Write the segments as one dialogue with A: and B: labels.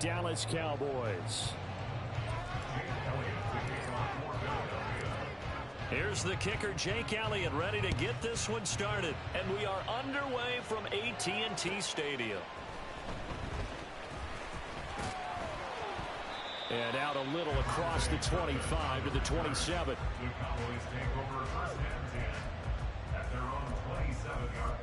A: Dallas Cowboys. Here's the kicker, Jake Elliott, ready to get this one started. And we are underway from AT&T Stadium. And out a little across the 25 to the 27.
B: The Cowboys take over first and 10 at their own 27-yard line.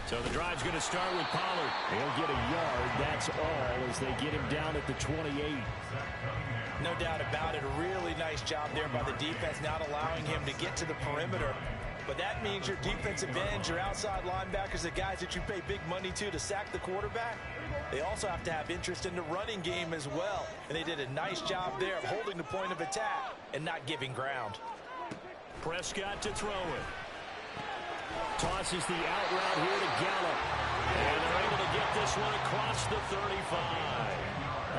A: So the drive's going to start with Pollard. He'll get a yard, that's all, as they get him down at the 28.
C: No doubt about it. A really nice job there by the defense, not allowing him to get to the perimeter. But that means your defensive ends, your outside linebackers, the guys that you pay big money to sack the quarterback, they also have to have interest in the running game as well. And they did a nice job there of holding the point of attack and not giving ground.
A: Prescott to throw it. Tosses the out route here to Gallup. And they're able to get this one across the 35.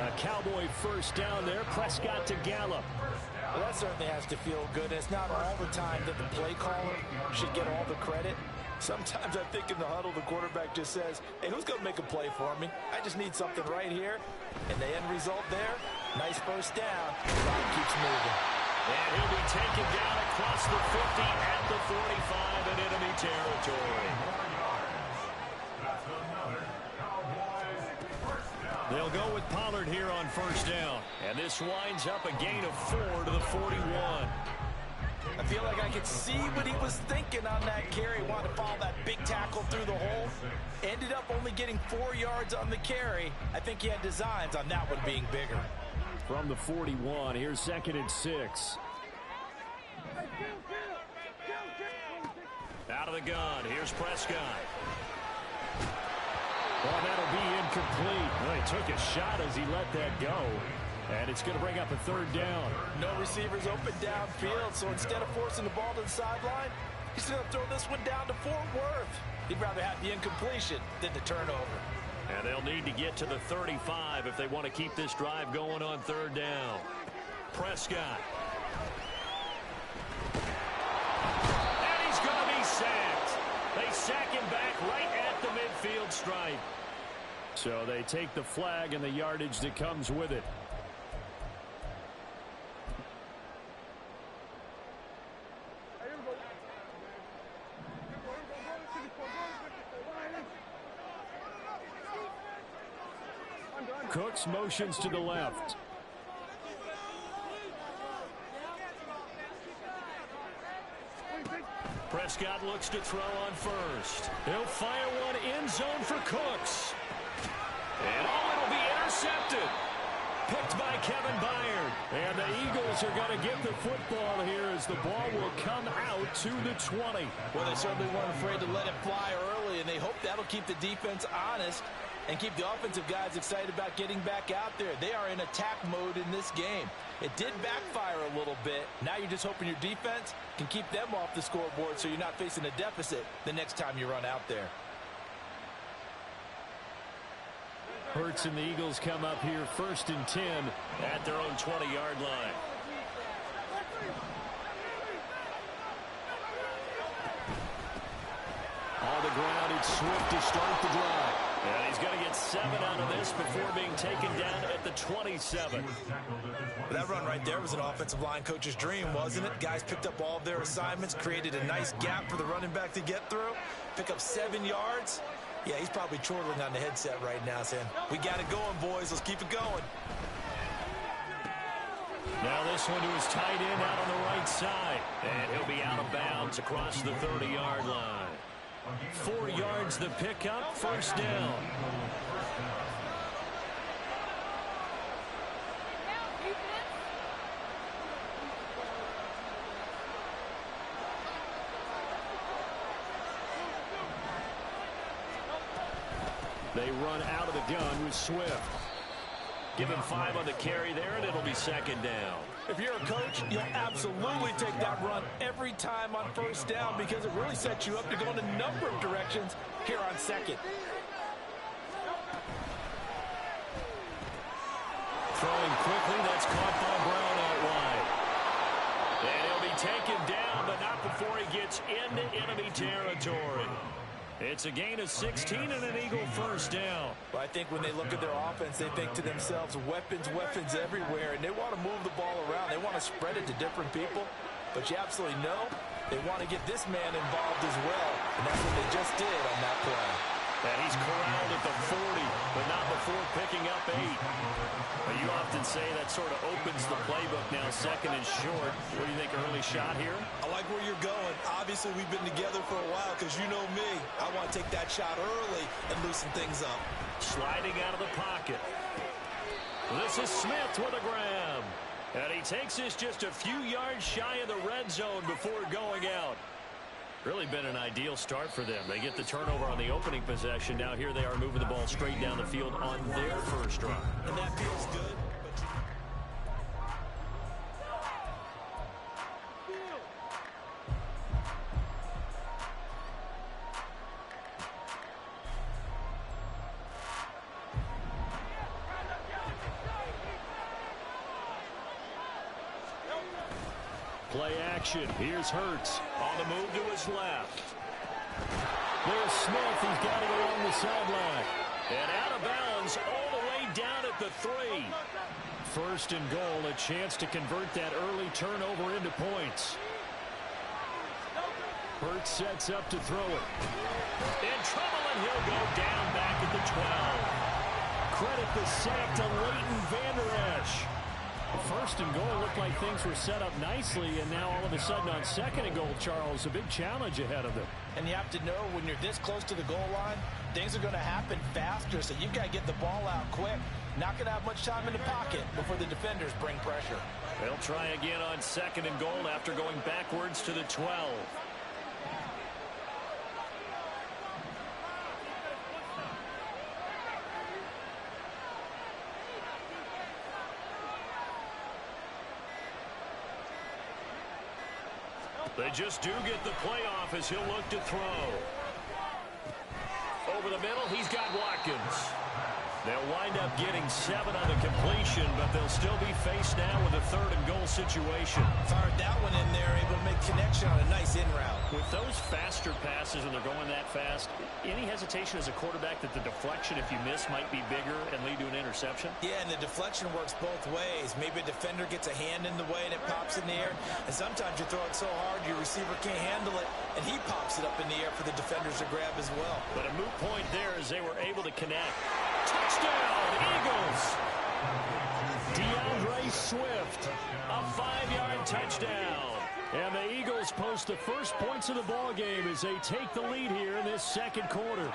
A: A Cowboy first down there. Prescott to Gallup.
C: Well, that certainly has to feel good. It's not all the time that the play caller should get all the credit. Sometimes I think in the huddle, the quarterback just says, hey, who's going to make a play for me? I just need something right here. And the end result there, nice first down. The clock keeps moving.
A: And he'll be taken down across the 50 at the 45 in enemy territory. They'll go with Pollard here on first down. And this winds up a gain of 4 to the 41.
C: I feel like I could see what he was thinking on that carry. He wanted to follow that big tackle through the hole. Ended up only getting 4 yards on the carry. I think he had designs on that one being bigger.
A: From the 41, here's 2nd and 6. Out of the gun, here's Prescott. Well, that'll be incomplete. Well, he took a shot as he let that go. And it's going to bring up a 3rd down.
C: No receivers open downfield, so instead of forcing the ball to the sideline, he's going to throw this one down to Fort Worth. He'd rather have the incompletion than the turnover.
A: And they'll need to get to the 35 if they want to keep this drive going on 3rd down. Prescott. And he's going to be sacked. They sack him back right at the midfield stripe. So they take the flag and the yardage that comes with it. Cooks motions to the left. Prescott looks to throw on first. He'll fire one end zone for Cooks. And it'll be intercepted. Picked by Kevin Byard. And the Eagles are going to get the football here as the ball will come out to the 20.
C: Well, they certainly weren't afraid to let it fly early, and they hope that'll keep the defense honest and keep the offensive guys excited about getting back out there. They are in attack mode in this game. It did backfire a little bit. Now you're just hoping your defense can keep them off the scoreboard so you're not facing a deficit the next time you run out there.
A: Hurts and the Eagles come up here 1st and 10 at their own 20-yard line. the ground. It's Swift to start the drive. And he's going to get 7 out of this before being taken down at the 27.
C: That run right there was an offensive line coach's dream, wasn't it? Guys picked up all of their assignments, created a nice gap for the running back to get through, pick up 7 yards. Yeah, he's probably chortling on the headset right now saying, we got it going, boys. Let's keep it going.
A: Now this one to his tight end out on the right side. And he'll be out of bounds across the 30-yard line. 4 yards the pickup, first down. They run out of the gun with Swift. Give him 5 on the carry there, and it'll be second down.
C: If you're a coach, you'll absolutely take that run every time on first down because it really sets you up to go in a number of directions here on second.
A: Throwing quickly, that's caught by Brown out wide. And he'll be taken down, but not before he gets into enemy territory. It's a gain of 16 and an Eagle first down.
C: Well, I think when they look at their offense, they think to themselves, weapons everywhere, and they want to move the ball around. They want to spread it to different people, but you absolutely know they want to get this man involved as well, and that's what they just did on that play.
A: And he's corralled at the 40, but not before picking up 8. But you often say that sort of opens the playbook now, second and short. What do you think, early shot here?
C: I like where you're going. Obviously, we've been together for a while because you know me. I want to take that shot early and loosen things up.
A: Sliding out of the pocket. This is Smith with a grab. And he takes this just a few yards shy of the red zone before going out. Really been an ideal start for them. They get the turnover on the opening possession. Now here they are moving the ball straight down the field on their first drive.
C: And that feels good.
A: Play action. Here's Hurts on the move to his left. There's Smith. He's got it along the sideline. And out of bounds all the way down at the 3. First and goal, a chance to convert that early turnover into points. Hurts sets up to throw it. In trouble, and he'll go down back at the 12. Credit the sack to Leighton Vander Esch. First and goal looked like things were set up nicely, and now all of a sudden on second and goal, Charles, a big challenge ahead of them.
C: And you have to know when you're this close to the goal line, things are going to happen faster, so you've got to get the ball out quick. Not going to have much time in the pocket before the defenders bring pressure.
A: They'll try again on second and goal after going backwards to the 12. They just do get the playoff as he'll look to throw. Over the middle, he's got Watkins. They'll wind up getting 7 on the completion, but they'll still be faced now with a third and goal situation.
C: Fired that one in there, able to make connection on a nice in route.
A: With those faster passes and they're going that fast, any hesitation as a quarterback that the deflection, if you miss, might be bigger and lead to an interception?
C: Yeah, and the deflection works both ways. Maybe a defender gets a hand in the way and it pops in the air, and sometimes you throw it so hard your receiver can't handle it, and he pops it up in the air for the defenders to grab as well.
A: But a moot point there as they were able to connect. Touchdown, Eagles! DeAndre Swift, a 5-yard touchdown. And the Eagles post the first points of the ball game as they take the lead here in this second quarter.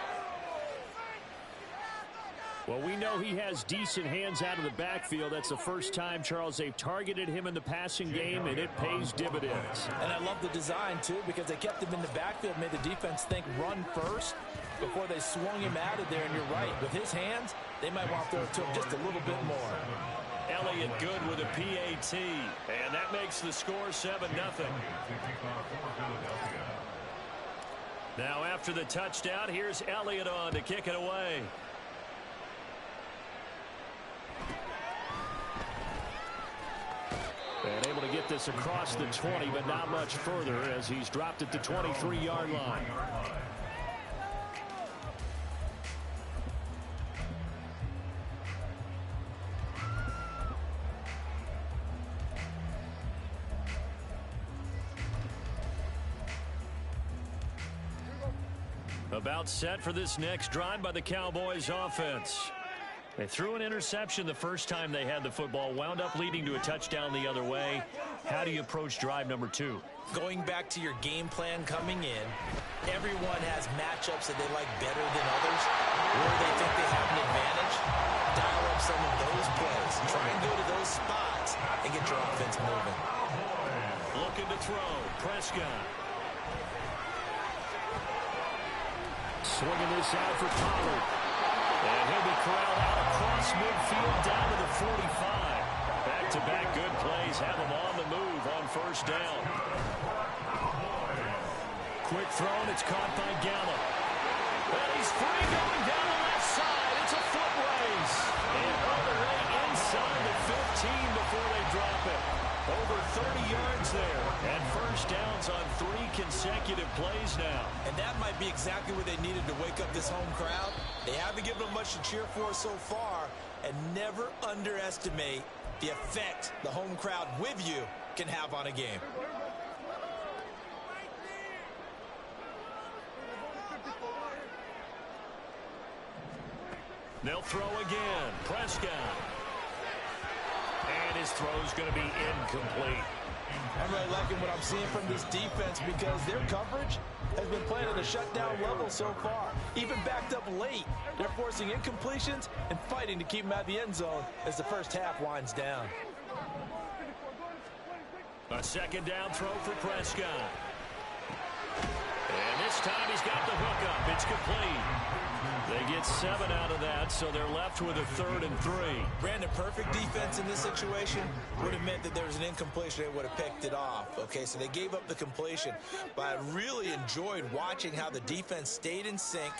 A: Well, we know he has decent hands out of the backfield. That's the first time, Charles, they've targeted him in the passing game, and it pays dividends.
C: And I love the design, too, because they kept him in the backfield, made the defense think run first before they swung him out of there. And you're right, with his hands, they might want to throw it to him just a little bit more.
A: Elliott good with a PAT, and that makes the score 7-0. Now after the touchdown, here's Elliott on to kick it away. And able to get this across the 20, but not much further as he's dropped at the 23-yard line. About set for this next drive by the Cowboys offense. They threw an interception the first time they had the football, wound up leading to a touchdown the other way. How do you approach drive number 2?
C: Going back to your game plan coming in, everyone has matchups that they like better than others, where they think they have an advantage. Dial up some of those plays. Try and go to those spots and get your offense moving.
A: Looking to throw. Prescott. Swinging this out for Pollard. And he'll be corralled out across midfield down to the 45. Back-to-back good plays have him on the move on first down. Quick throw, and it's caught by Gallup. And he's free going down the left side. It's a foot race. And all the way inside the 15 before they drop it. Over 30 yards there. And first downs on 3 consecutive plays now.
C: And that might be exactly what they needed to wake up this home crowd. They haven't given them much to cheer for so far. And never underestimate the effect the home crowd with you can have on a game.
A: They'll throw again. Prescott. And his throw's going to be incomplete.
C: I'm really liking what I'm seeing from this defense because their coverage has been playing at a shutdown level so far. Even backed up late, they're forcing incompletions and fighting to keep them out of the end zone as the first half winds down.
A: A second down throw for Prescott. And this time he's got the hook up. It's complete. They get 7 out of that, so they're left with a 3rd and 3.
C: Brandon, perfect defense in this situation would have meant that there was an incompletion. They would have picked it off. Okay, so they gave up the completion. But I really enjoyed watching how the defense stayed in sync,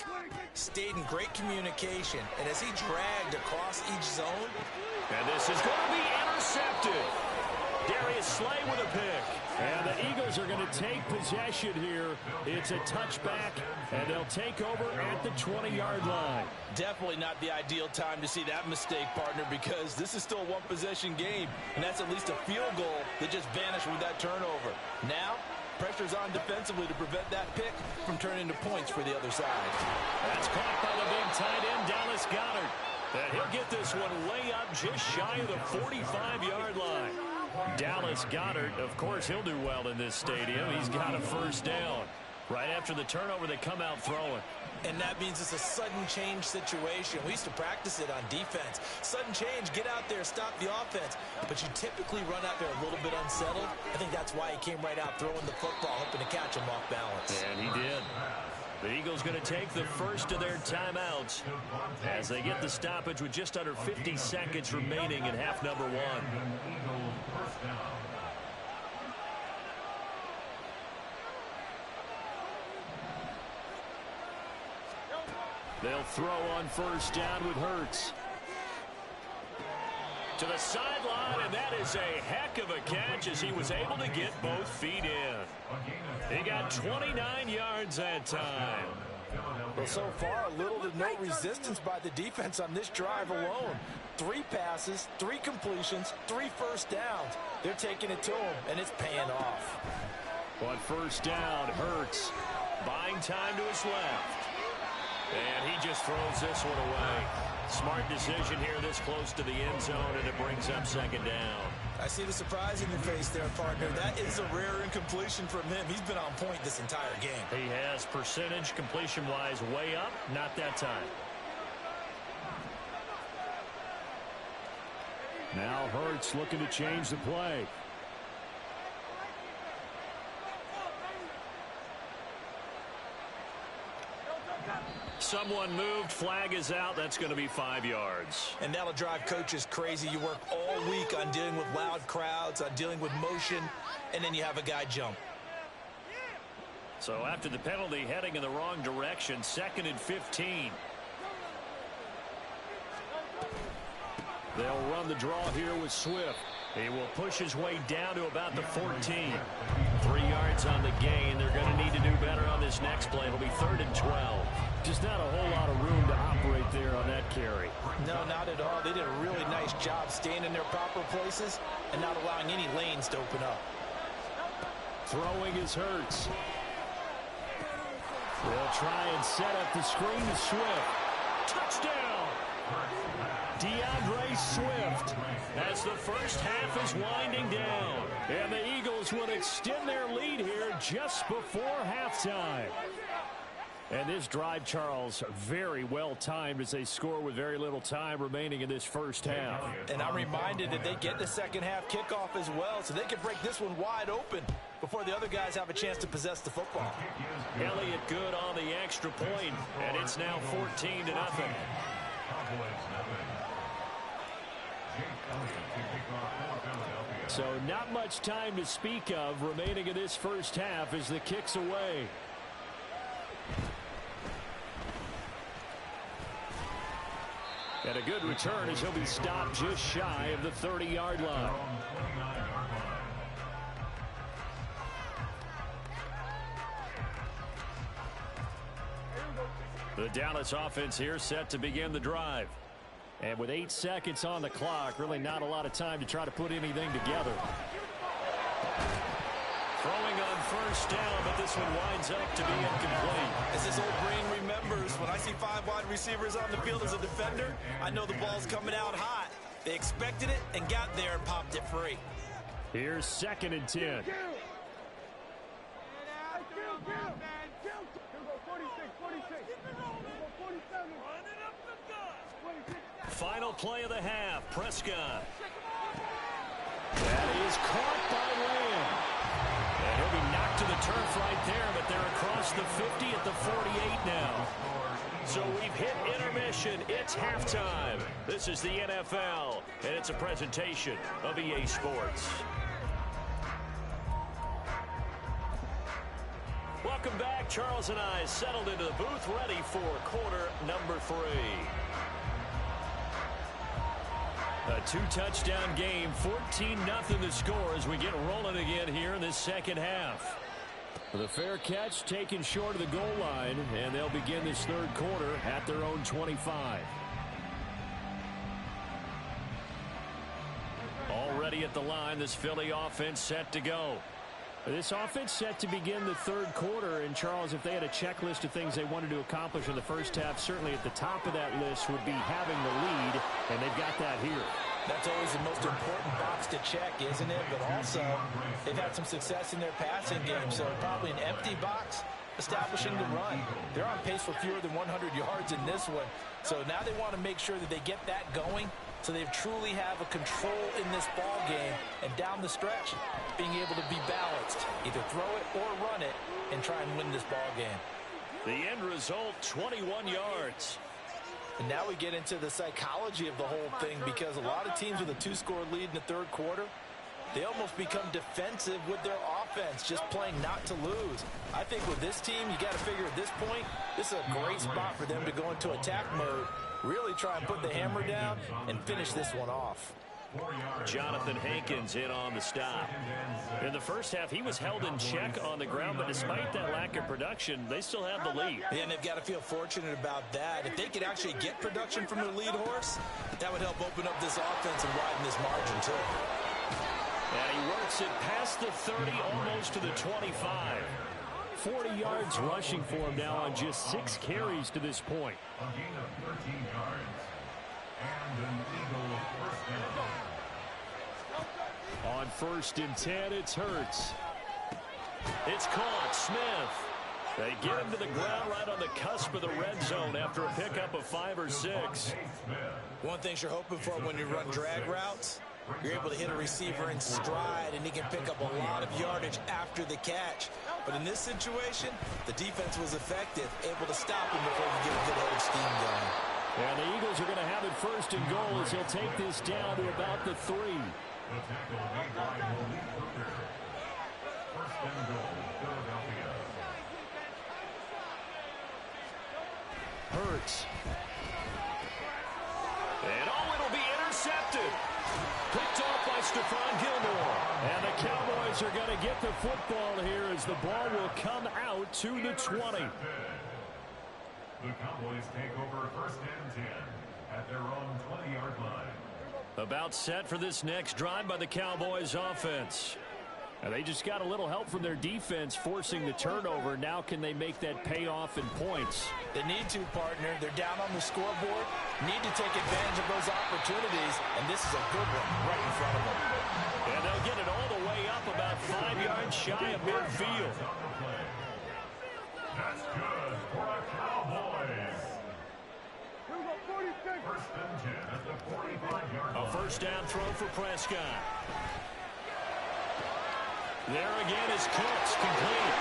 C: stayed in great communication. And as he dragged across each zone.
A: And this is going to be intercepted. Darius Slay with a pick. And the Eagles are going to take possession here. It's a touchback, and they'll take over at the 20-yard line.
C: Definitely not the ideal time to see that mistake, partner, because this is still a one-possession game, and that's at least a field goal that just vanished with that turnover. Now, pressure's on defensively to prevent that pick from turning into points for the other side.
A: That's caught by the big tight end, Dallas Goedert. And he'll get this one way up just shy of the 45-yard line. Dallas Goedert, of course, he'll do well in this stadium. He's got a first down. Right after the turnover, they come out throwing.
C: And that means it's a sudden change situation. We used to practice it on defense. Sudden change, get out there, stop the offense. But you typically run out there a little bit unsettled. I think that's why he came right out throwing the football, hoping to catch him off balance.
A: And he did. The Eagles going to take the first of their timeouts as they get the stoppage with just under 50 seconds remaining in half number 1. They'll throw on first down with Hurts. To the sideline, and that is a heck of a catch as he was able to get both feet in. He got 29 yards that time.
C: Well, so far, little to no resistance by the defense on this drive alone. 3 passes, 3 completions, 3 first downs. They're taking it to him, and it's paying off.
A: On first down, Hurts buying time to his left. And he just throws this one away. Smart decision here this close to the end zone, and it brings up second down.
C: I see the surprise in your face there, partner. That is a rare incompletion from him. He's been on point this entire game.
A: He has percentage completion-wise way up. Not that time.
D: Now Hurts looking to change the play.
A: Someone moved. Flag is out. That's going to be 5 yards.
C: And that'll drive coaches crazy. You work all week on dealing with loud crowds, on dealing with motion, and then you have a guy jump.
A: So after the penalty, heading in the wrong direction, 2nd and 15. They'll run the draw here with Swift. He will push his way down to about the 14. 3 yards on the gain. They're going to need to do better on this next play. It'll be 3rd and 12.
D: Just not a whole lot of room to operate there on that carry.
C: No, not at all. They did a really nice job staying in their proper places and not allowing any lanes to open up.
D: Throwing is Hurts.
A: They'll try and set up the screen to Swift. Touchdown! DeAndre Swift as the first half is winding down. And the Eagles will extend their lead here just before halftime. And this drive, Charles, very well timed as they score with very little time remaining in this first half.
C: And I'm reminded that they get the second half kickoff as well, so they can break this one wide open before the other guys have a chance to possess the football.
A: Elliott good on the extra point, and it's now 14-0. So not much time to speak of remaining in this first half as the kick's away. And a good return as he'll be stopped just shy of the 30-yard line. The Dallas offense here set to begin the drive. And with 8 seconds on the clock, really not a lot of time to try to put anything together. Throwing on first down, but this one winds up to be incomplete.
C: As this old brain remembers, when I see 5 wide receivers on the field as a defender, I know the ball's coming out hot. They expected it and got there and popped it free.
A: Here's 2nd and 10. Final play of the half, Prescott. That is caught by Lamb. And he'll be knocked to the turf right there, but they're across the 50 at the 48 now. So we've hit intermission. It's halftime. This is the NFL, and it's a presentation of EA Sports. Welcome back. Charles and I settled into the booth, ready for quarter number 3. A 2-touchdown game, 14-0 the score as we get rolling again here in this second half. The fair catch taken short of the goal line, and they'll begin this third quarter at their own 25. Already at the line, this Philly offense set to go. This offense set to begin the third quarter, and Charles, if they had a checklist of things they wanted to accomplish in the first half, certainly at the top of that list would be having the lead, and they've got that here.
C: That's always the most important box to check, isn't it? But also, they've had some success in their passing game, so probably an empty box establishing the run. They're on pace for fewer than 100 yards in this one, so now they want to make sure that they get that going so they truly have a control in this ball game, and down the stretch, being able to be balanced, either throw it or run it, and try and win this ball game.
A: The end result, 21 yards.
C: And now we get into the psychology of the whole thing, because a lot of teams with a 2-score lead in the third quarter, they almost become defensive with their offense, just playing not to lose. I think with this team, you got to figure at this point, this is a great spot for them to go into attack mode, really try and put the hammer down and finish this one off.
A: Jonathan Hankins in on the stop. In the first half, he was held in check on the ground, but despite that lack of production, they still have the lead.
C: Yeah, and they've got to feel fortunate about that. If they could actually get production from their lead horse, that would help open up this offense and widen this margin too.
A: And he works it past the 30, almost to the 25. 40 yards rushing for him now on just 6 carries to this point.
B: A gain of 13 yards. And an Eagle first down.
A: On 1st and 10, it's Hurts. It's caught. Smith. They get him to the ground right on the cusp of the red zone after a pickup of 5 or 6.
C: One thing you're hoping for when you run drag routes, you're able to hit a receiver in stride, and he can pick up a lot of yardage after the catch. But in this situation, the defense was effective, able to stop him before he get a good head of steam going.
A: And the Eagles are going to have it 1st and goal as he'll take this down to about the 3.
B: The tackle made by Malik Hooker. 1st and goal, Philadelphia.
A: Hurts. And it'll be intercepted. Picked off by Stephon Gilmore. And the Cowboys are going to get the football here as the ball will come out to the 20.
B: The Cowboys take over 1st and 10 at their own 20-yard line.
A: About set for this next drive by the Cowboys offense.
D: They just got a little help from their defense forcing the turnover. Now can they make that pay off in points?
C: They need to, partner. They're down on the scoreboard. Need to take advantage of those opportunities, and this is a good one right in front of them.
A: And they'll get it all the way up about 5 yards shy of midfield.
B: That's good for the Cowboys. First and 10 at the 45-yard line.
A: A first down throw for Prescott. There again is Cooks, complete.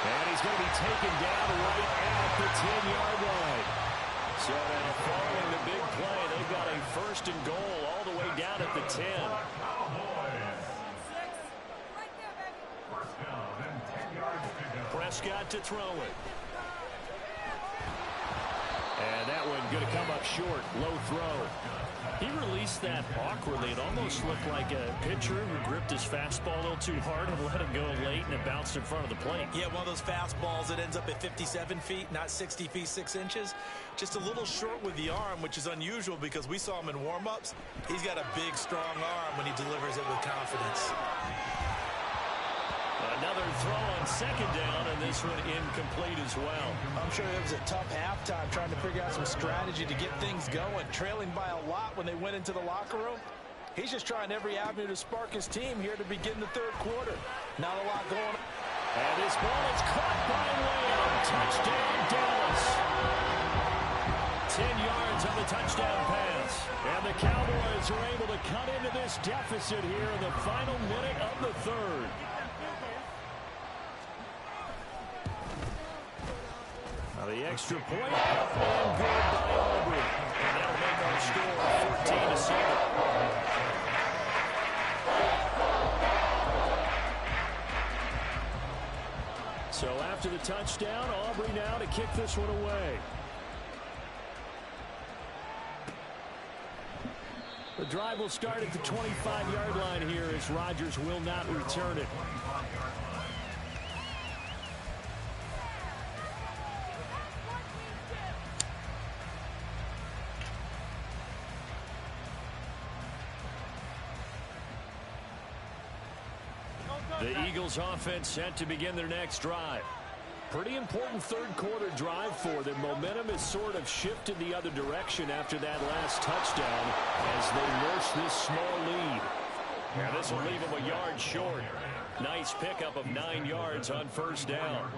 A: And he's going to be taken down right at the 10-yard line. So now following the big play, they've got a first and goal all the way down at the 10.
B: First down and 10 yards to go.
A: Prescott to throw it.
D: And that one going to come up short. Low throw. He released that awkwardly. It almost looked like a pitcher who gripped his fastball a little too hard and let it go late, and it bounced in front of the plate.
C: Yeah, one of those fastballs that ends up at 57 feet, not 60 feet, 6 inches. Just a little short with the arm, which is unusual because we saw him in warm-ups. He's got a big, strong arm when he delivers it with confidence.
A: Another throw on second down, and this one incomplete as well.
C: I'm sure it was a tough halftime trying to figure out some strategy to get things going, trailing by a lot when they went into the locker room. He's just trying every avenue to spark his team here to begin the third quarter. Not a lot going on.
A: And this ball is caught by Lamb. Touchdown, Dallas. 10 yards on the touchdown pass. And the Cowboys are able to cut into this deficit here in the final minute of the third. The extra point, and good by Aubrey. And that'll make our score 14-7. So after the touchdown, Aubrey now to kick this one away. The drive will start at the 25-yard line here as Rodgers will not return it. The Eagles offense set to begin their next drive. Pretty important third quarter drive for them. Momentum has sort of shifted the other direction after that last touchdown as they nurse this small lead. Now this will leave them a yard short. Nice pickup of 9 yards on first down.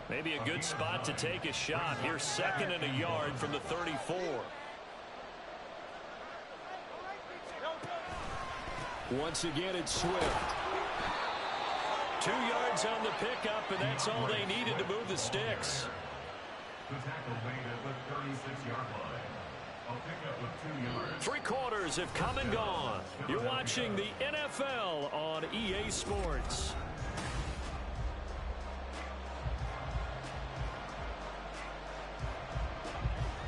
A: Maybe a good spot to take a shot. Here's second and a yard from the 34. Once again, it's Swift. 2 yards on the pickup, and that's all they needed to move the sticks.
B: The tackle made at the 36-yard line. A pickup of 2 yards.
A: 3 quarters have come and gone. You're watching the NFL on EA Sports.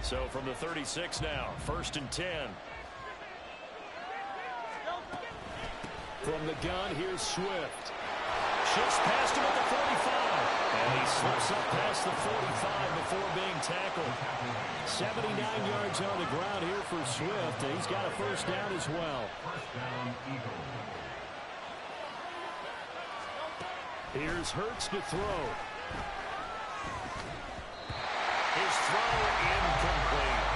A: So from the 36 now, first and 10. From the gun, here's Swift. Shifts past him at the 45. And he slips up past the 45 before being tackled. 79 yards on the ground here for Swift. And he's got a first down as well.
B: First down, Eagles.
A: Here's Hurts to throw. His throw incomplete.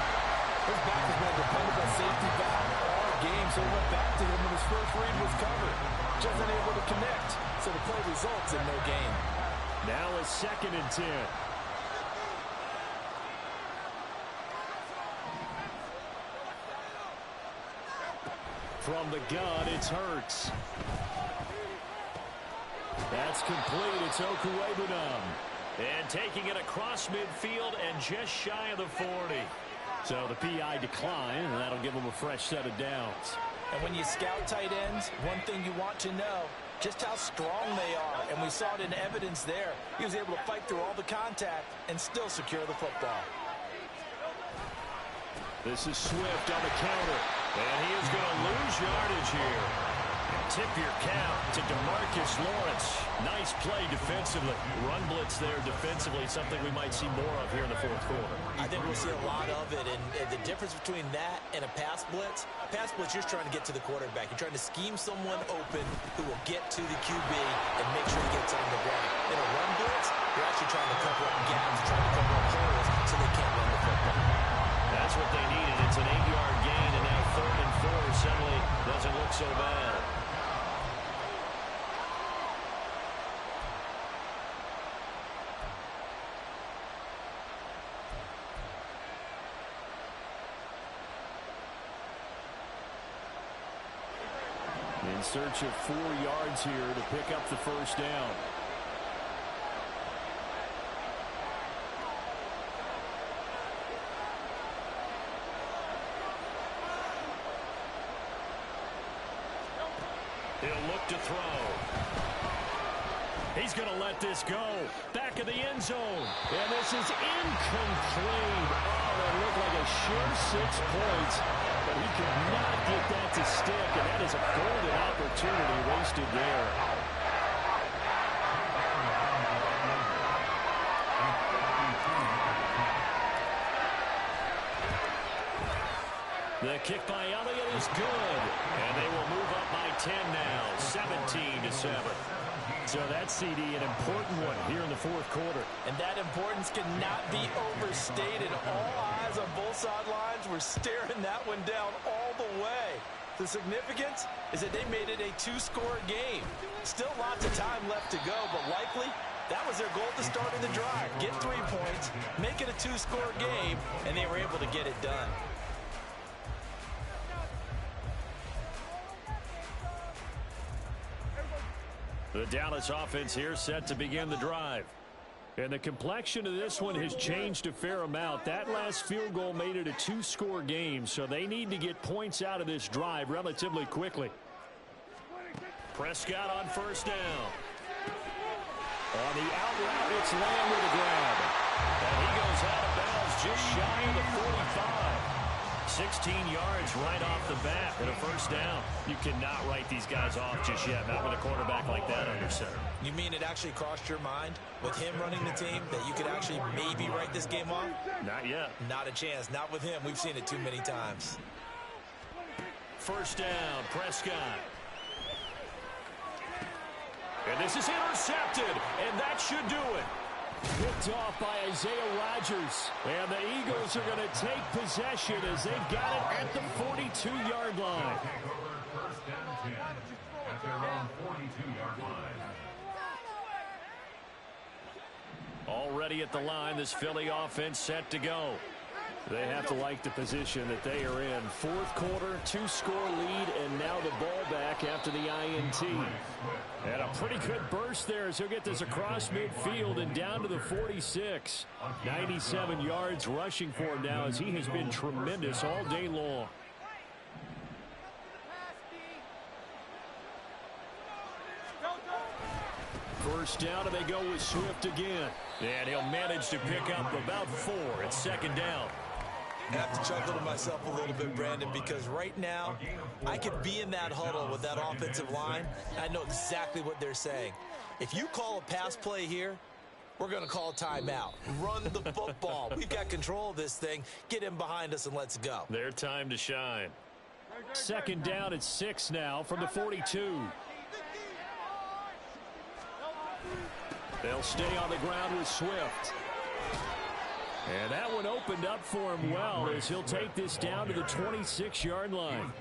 C: His back has been a dependable safety valve all game, so he went back to him when his first read was covered. Just unable to connect, so the play results in no gain.
A: Now a second and 10. From the gun, it's Hurts. That's complete. It's Okuwebunam. And taking it across midfield and just shy of the 40. So the PI decline, and that'll give them a fresh set of downs.
C: And when you scout tight ends, one thing you want to know, just how strong they are. And we saw it in evidence there. He was able to fight through all the contact and still secure the football.
A: This is Swift on the counter. And he is going to lose yardage here. Tip your cap to DeMarcus Lawrence. Nice play defensively. Run blitz there defensively, something we might see more of here in the fourth quarter.
C: I think we'll see a lot of it, and the difference between that and a pass blitz, you're trying to get to the quarterback. You're trying to scheme someone open who will get to the QB and make sure he gets on the ground. In a run blitz, you're actually trying to cover up gaps, trying to cover up holes so they can't run the football.
A: That's what they needed. It's an 8-yard gain, and now 3rd and 4 suddenly doesn't look so bad. In search of 4 yards here to pick up the first down. He'll look to throw. He's going to let this go. Back of the end zone. And this is incomplete. Oh, that looked like a sure 6 points. But he could not get that to stick. And that is a golden opportunity wasted there. The kick by Elliott is good. And they will move up by 10 now. 17-7. So that CD, an important one here in the fourth quarter.
C: And that importance cannot be overstated. All eyes on both sidelines were staring that one down all the way. The significance is that they made it a 2-score game. Still lots of time left to go, but likely that was their goal to start in the drive. Get 3 points, make it a 2-score game, and they were able to get it done.
A: The Dallas offense here set to begin the drive. And the complexion of this one has changed a fair amount. That last field goal made it a 2-score game, so they need to get points out of this drive relatively quickly. Prescott on first down. On the out route, it's Lamb with a grab. And he goes out of bounds just shy of the 45. 16 yards right off the bat and a first down. You cannot write these guys off just yet, not with a quarterback like that under center.
C: You mean it actually crossed your mind with him running the team that you could actually maybe write this game off?
A: Not yet.
C: Not a chance. Not with him. We've seen it too many times.
A: First down, Prescott. And this is intercepted, and that should do it. Picked off by Isaiah Rodgers. And the Eagles are going to take possession as they've got it at the 42-yard line.
B: First and 10 at their own 42-yard line.
A: Already at the line, this Philly offense set to go. They have to like the position that they are in. Fourth quarter, 2-score lead, and now the ball back after the INT. And a pretty good burst there as he'll get this across midfield and down to the 46. 97 yards rushing for him now as he has been tremendous all day long. First down, and they go with Swift again. And he'll manage to pick up about 4. It's second down.
C: I have to chuckle to myself a little bit, Brandon, because right now I could be in that huddle with that offensive line. I know exactly what they're saying. If you call a pass play here, we're going to call a timeout. Run the football. We've got control of this thing. Get in behind us and let's go.
A: Their time to shine. Second down at 6 now from the 42. They'll stay on the ground with Swift. And that one opened up for him well as he'll take this down to the 26-yard line.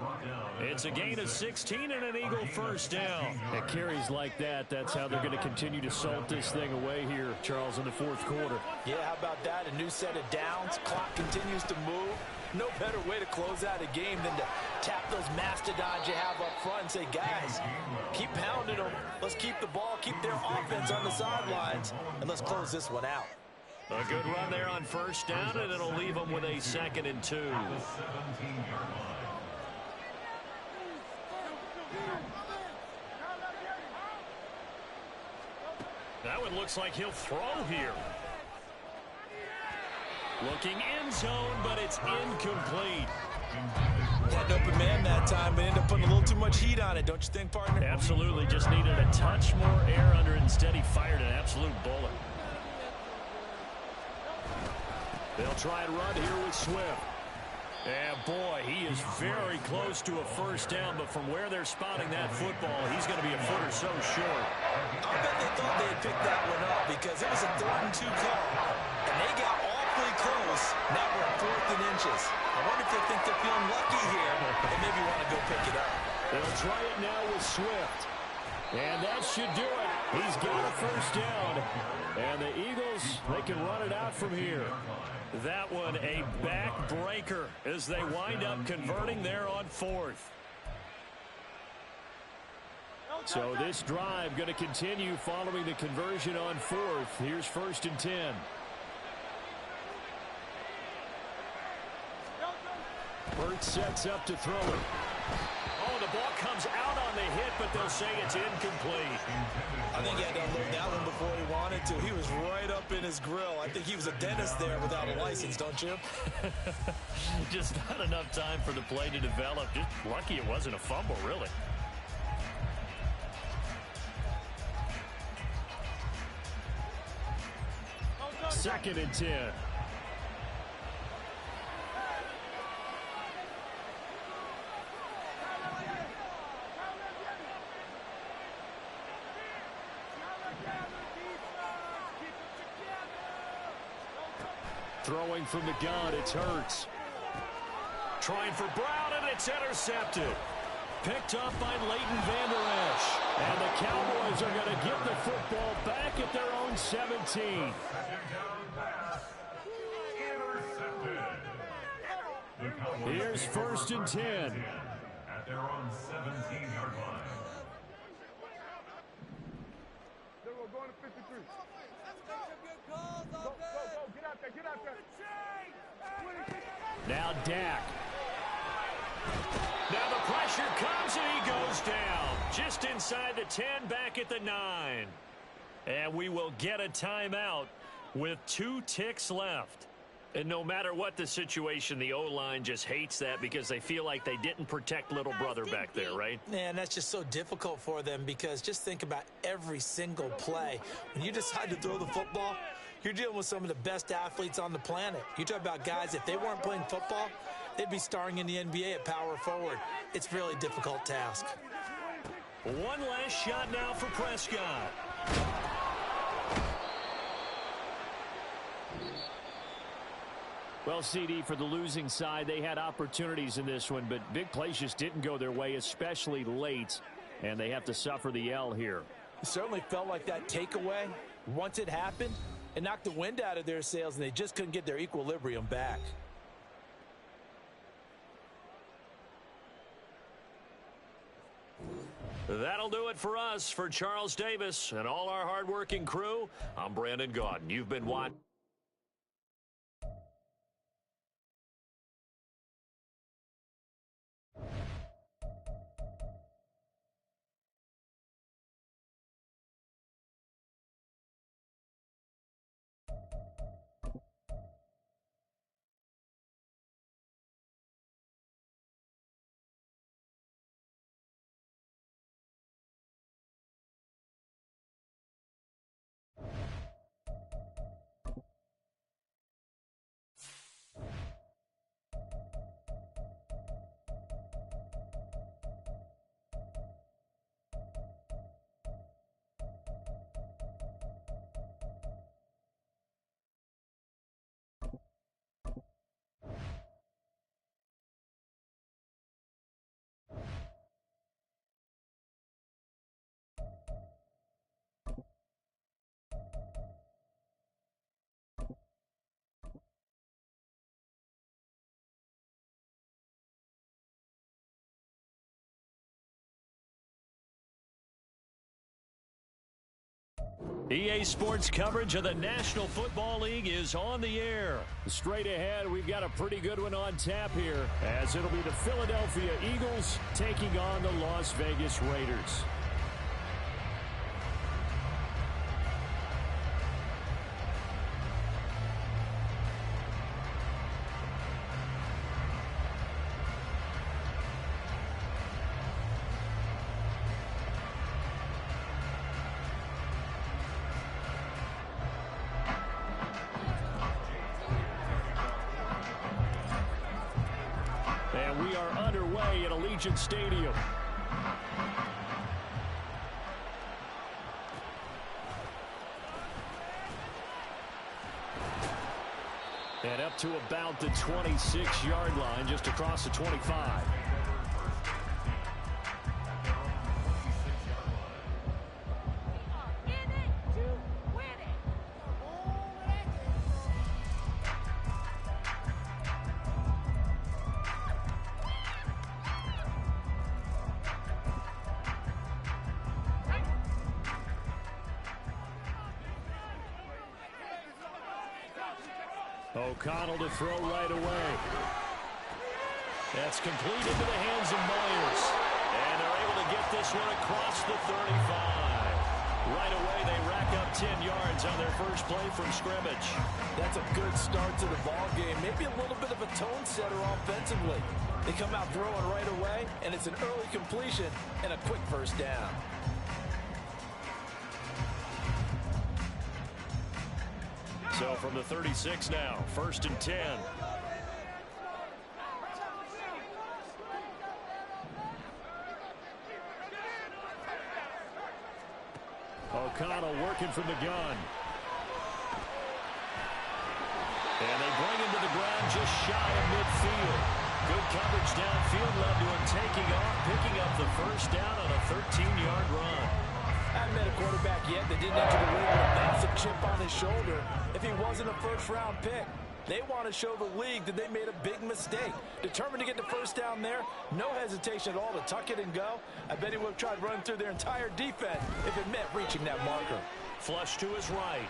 A: It's a gain of 16 and an Eagle first down. At carries like that, that's how they're going to continue to salt this thing away here, Charles, in the fourth quarter.
C: Yeah, how about that? A new set of downs. Clock continues to move. No better way to close out a game than to tap those mastodons you have up front and say, guys, keep pounding them. Let's keep the ball, keep their offense on the sidelines, and let's close this one out.
A: A good run there on first down, and it'll leave them with a 2nd and 2. That one looks like he'll throw here. Looking end zone, but it's incomplete.
C: Had an open man that time, but ended up putting a little too much heat on it, don't you think, partner?
D: Absolutely. Just needed a touch more air under it. Instead, he fired an absolute bullet.
A: They'll try and run here with Swift. And, boy, he is very close to a first down, but from where they're spotting that football, he's going to be a foot or so short.
C: I bet they thought they had picked that one up because it was a 3rd and 2 call, and they got awfully close. Now we're at 4th and inches. I wonder if they think they're feeling lucky here and maybe want to go pick it up.
A: They'll try it now with Swift. And that should do it. He's got a first down. And the Eagles, they can run it out from here. That one a backbreaker as they wind up converting there on 4th. So this drive going to continue following the conversion on 4th. Here's 1st and 10. Burt sets up to throw it. Oh, the ball comes out on the hit, but they'll say it's incomplete.
C: I think he had to unload that one before he wanted to. He was right up in his grill. I think he was a dentist there without a license, don't you?
D: Just not enough time for the play to develop. Just lucky it wasn't a fumble, really.
A: Second and 10. Throwing from the gun, it's Hurts. Trying for Brown, and it's intercepted. Picked up by Leighton Vander Esch. And the Cowboys are going to get the football back at their own 17. Here's 1st and 10.
B: At their own 17-yard line.
A: Now Dak. Now the pressure comes and he goes down. Just inside the 10, back at the 9. And we will get a timeout with 2 ticks left. And no matter what the situation, the O-line just hates that because they feel like they didn't protect little brother back there, right?
C: Man, that's just so difficult for them because just think about every single play. When you decide to throw the football, you're dealing with some of the best athletes on the planet. You talk about guys, if they weren't playing football, they'd be starring in the NBA at power forward. It's a really difficult task.
A: One last shot now for Prescott.
D: Well, CD, for the losing side, they had opportunities in this one, but big plays just didn't go their way, especially late, and they have to suffer the L here.
C: It certainly felt like that takeaway, once it happened, it knocked the wind out of their sails, and they just couldn't get their equilibrium back.
A: That'll do it for us. For Charles Davis and all our hardworking crew, I'm Brandon Gaudin. You've been watching. EA Sports coverage of the National Football League is on the air. Straight ahead, we've got a pretty good one on tap here, as it'll be the Philadelphia Eagles taking on the Las Vegas Raiders. And we are underway at Allegiant Stadium. And up to about the 26-yard line, just across the 25. O'Connell to throw right away. That's complete into the hands of Myers. And they're able to get this one across the 35. Right away, they rack up 10 yards on their first play from scrimmage.
C: That's a good start to the ball game. Maybe a little bit of a tone setter offensively. They come out throwing right away, and it's an early completion and a quick first down.
A: So from the 36 now, 1st and 10. O'Connell working from the gun. And they bring him to the ground just shy of midfield. Good coverage downfield led to him taking off, picking up the first down on a 13-yard run.
C: I haven't met a quarterback yet that didn't enter the league with a massive chip on his shoulder if he wasn't a first-round pick. They want to show the league that they made a big mistake. Determined to get the first down there, no hesitation at all to tuck it and go. I bet he would have tried running through their entire defense if it meant reaching that marker.
A: Flush to his right.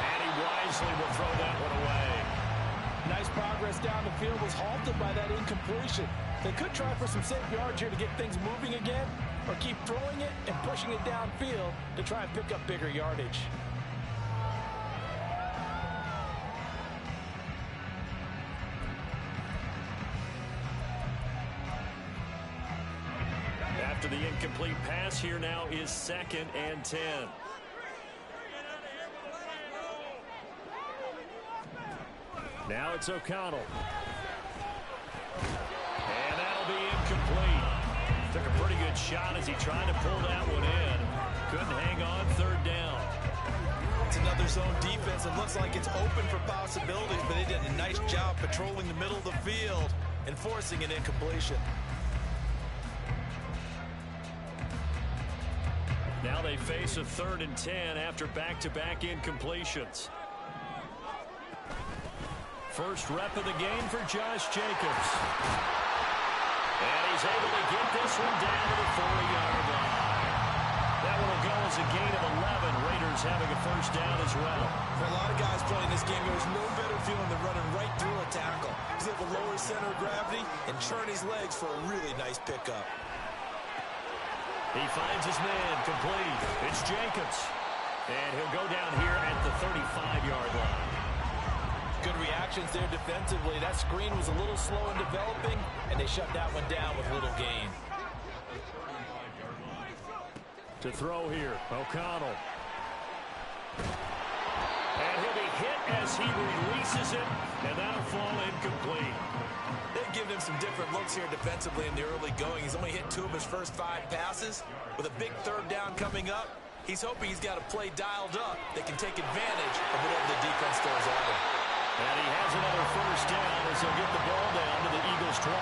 A: And he wisely will throw that one away.
C: Nice progress down the field was halted by that incompletion. They could try for some safe yards here to get things moving again, or keep throwing it and pushing it downfield to try and pick up bigger yardage.
A: After the incomplete pass, here now is 2nd and 10. Now it's O'Connell. And that'll be incomplete. Took a pretty good shot as he tried to pull that one in. Couldn't hang on, 3rd down.
C: It's another zone defense. It looks like it's open for possibilities, but they did a nice job patrolling the middle of the field and forcing an incompletion.
A: Now they face a 3rd and 10 after back-to-back incompletions. First rep of the game for Josh Jacobs. And he's able to get this one down to the 40-yard line. That one will go as a gain of 11. Raiders having a first down as well.
C: For a lot of guys playing this game, there's no better feeling than running right through a tackle. He's able to lower his center of gravity and churn his legs for a really nice pickup.
A: He finds his man complete. It's Jacobs. And he'll go down here at the 35-yard line.
C: Good reactions there defensively. That screen was a little slow in developing, and they shut that one down with little gain.
A: To throw here, O'Connell. And he'll be hit as he releases it, and that'll fall incomplete.
C: They've given him some different looks here defensively in the early going. He's only hit 2 of his first 5 passes. With a big 3rd down coming up, he's hoping he's got a play dialed up that can take advantage of whatever the defense throws at him.
A: And he has another first down as he'll get the ball down to the Eagles' 21.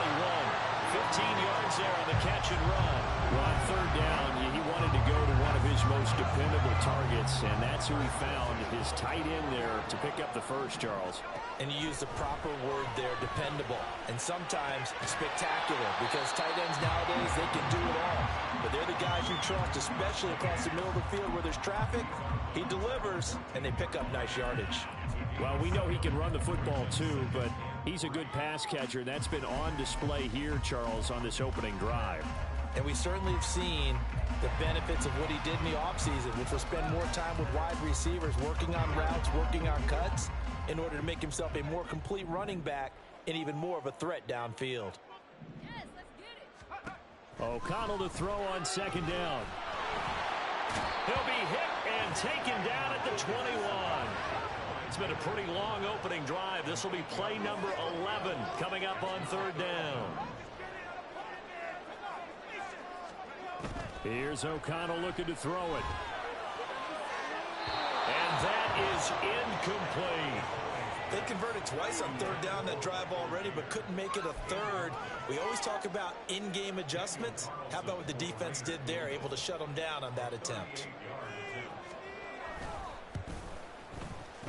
A: 15 yards there on the catch and run. Well, on 3rd down, he wanted to go to one of his most dependable targets, and that's who he found, his tight end there to pick up the first, Charles.
C: And you use the proper word there, dependable, and sometimes spectacular, because tight ends nowadays, they can do it all. But they're the guys you trust, especially across the middle of the field where there's traffic. He delivers, and they pick up nice yardage.
A: Well, we know he can run the football too, but he's a good pass catcher. That's been on display here, Charles, on this opening drive.
C: And we certainly have seen the benefits of what he did in the offseason, which was spend more time with wide receivers, working on routes, working on cuts, in order to make himself a more complete running back and even more of a threat downfield.
E: Yes, let's get it.
A: O'Connell to throw on 2nd down. He'll be hit and taken down at the 21. It's been a pretty long opening drive. This will be play number 11 coming up on third down. Here's O'Connell looking to throw it. And that is incomplete.
C: They converted twice on third down that drive already, but couldn't make it a third. We always talk about in-game adjustments. How about what the defense did there, able to shut them down on that attempt?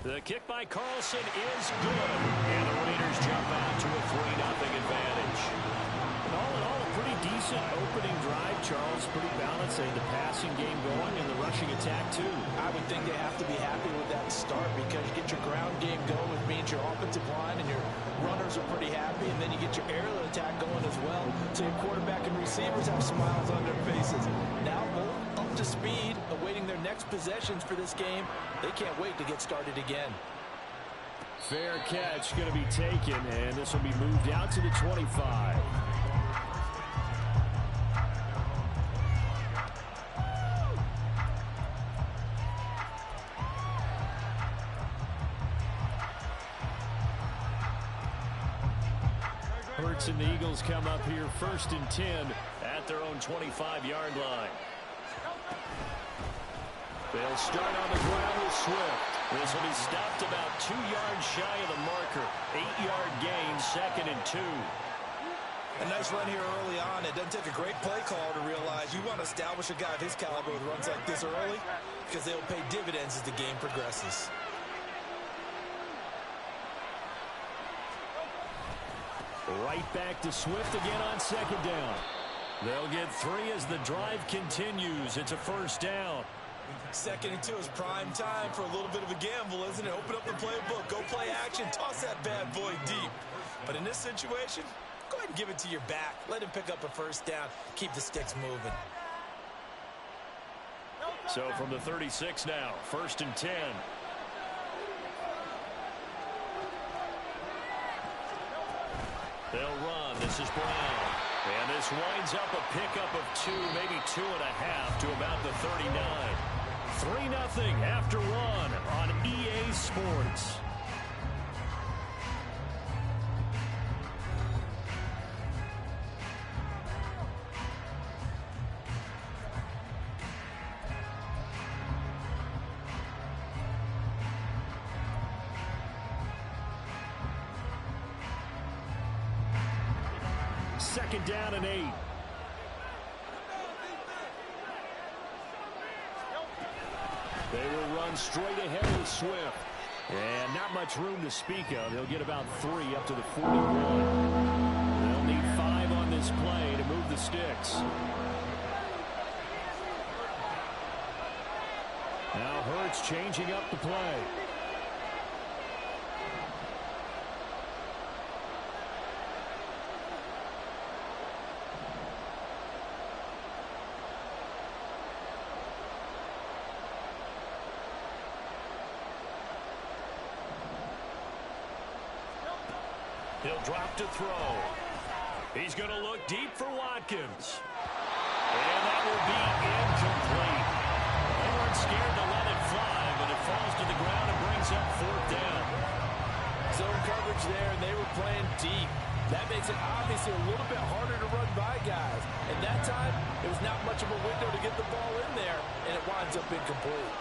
A: The kick by Carlson is good. And the Raiders jump out to a 3-0 advantage.
D: All in all, a pretty decent opening drive, Charles. Pretty balanced. They had the passing game going and the rushing attack, too.
C: I would think they have to be happy with that start because you get your ground game going, which means your offensive line and your runners are pretty happy, and then you get your aerial attack going as well. So your quarterback and receivers have smiles on their faces. Now they're up to speed, awaiting their next possessions for this game. They can't wait to get started again.
D: Fair catch going to be taken, and this will be moved out to the 25. Hurts and the Eagles come up here 1st and 10
A: at their own 25-yard line. They'll start on the ground with Swift. This will be stopped about 2 yards shy of the marker. 8-yard gain, 2nd and 2.
C: A nice run here early on. It doesn't take a great play call to realize you want to establish a guy of his caliber with runs like this early because they'll pay dividends as the game progresses.
A: Right back to Swift again on 2nd down. They'll get 3 as the drive continues. It's a 1st down.
C: 2nd and 2 is prime time for a little bit of a gamble, isn't it? Open up the playbook, go play action, toss that bad boy deep. But in this situation, go ahead and give it to your back. Let him pick up a 1st down. Keep the sticks moving.
A: So from the 36 now, 1st and 10. They'll run. This is Brown. And this winds up a pickup of 2, maybe 2.5 to about the 39. 3-0 after 1 on EA Sports. Second down and 8. They will run straight ahead with Swift. And not much room to speak of. They'll get about 3 up to the 41. They'll need 5 on this play to move the sticks. Now Hurts changing up the play. He'll drop to throw. He's going to look deep for Watkins. And that will be incomplete. They weren't scared to let it fly, but it falls to the ground and brings up 4th down.
C: Zone coverage there, and they were playing deep. That makes it obviously a little bit harder to run by guys. And that time, it was not much of a window to get the ball in there, and it winds up incomplete.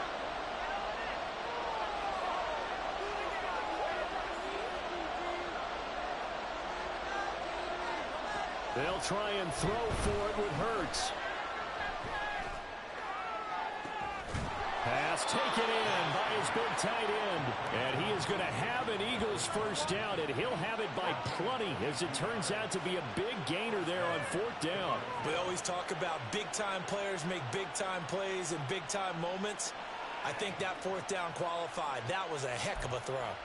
A: They'll try and throw for it with Hurts. Pass taken in by his big tight end. And he is going to have an Eagles 1st down, and he'll have it by plenty, as it turns out to be a big gainer there on 4th down.
C: We always talk about big-time players make big-time plays in big-time moments. I think that 4th down qualified. That was a heck of a throw.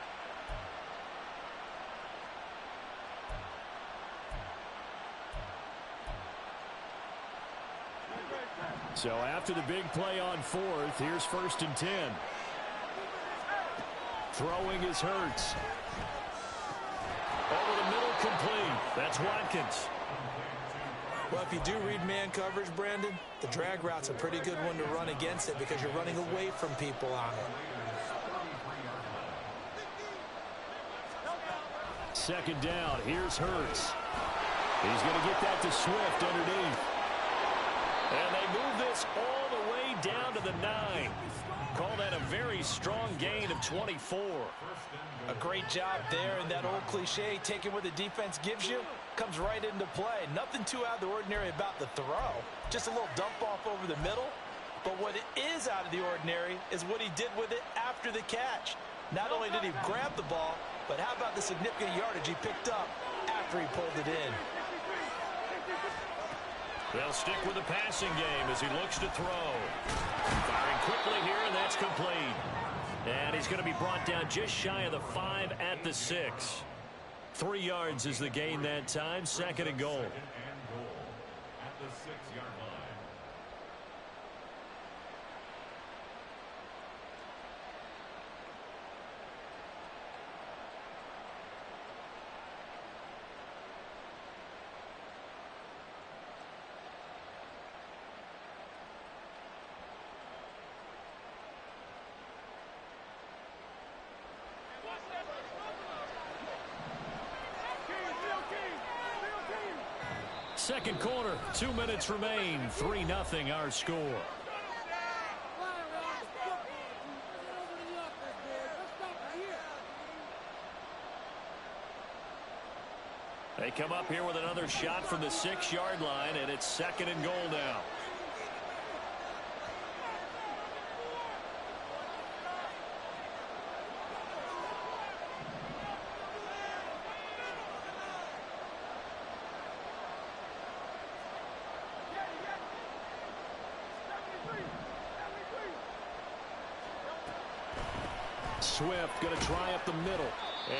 A: So after the big play on 4th, here's 1st and 10. Throwing is Hurts. Over the middle, complete. That's Watkins.
C: Well, if you do read man coverage, Brandon, the drag route's a pretty good one to run against it because you're running away from people on it.
A: Second down. Here's Hurts. He's going to get that to Swift underneath. And they move this all the way down to the 9. Call that a very strong gain of 24.
C: A great job there, and that old cliche, taking what the defense gives you, comes right into play. Nothing too out of the ordinary about the throw. Just a little dump off over the middle. But what is out of the ordinary is what he did with it after the catch. Not only did he grab the ball, but how about the significant yardage he picked up after he pulled it in?
A: They'll stick with the passing game as he looks to throw. Firing quickly here, and that's complete. And he's going to be brought down just shy of the 5 at the 6. 3 yards is the gain that time. Second and goal.
B: At the 6-yard line.
A: Second quarter, 2 minutes remain. 3-0 our score. They come up here with another shot from the 6-yard line, and it's second and goal now. Swift going to try up the middle.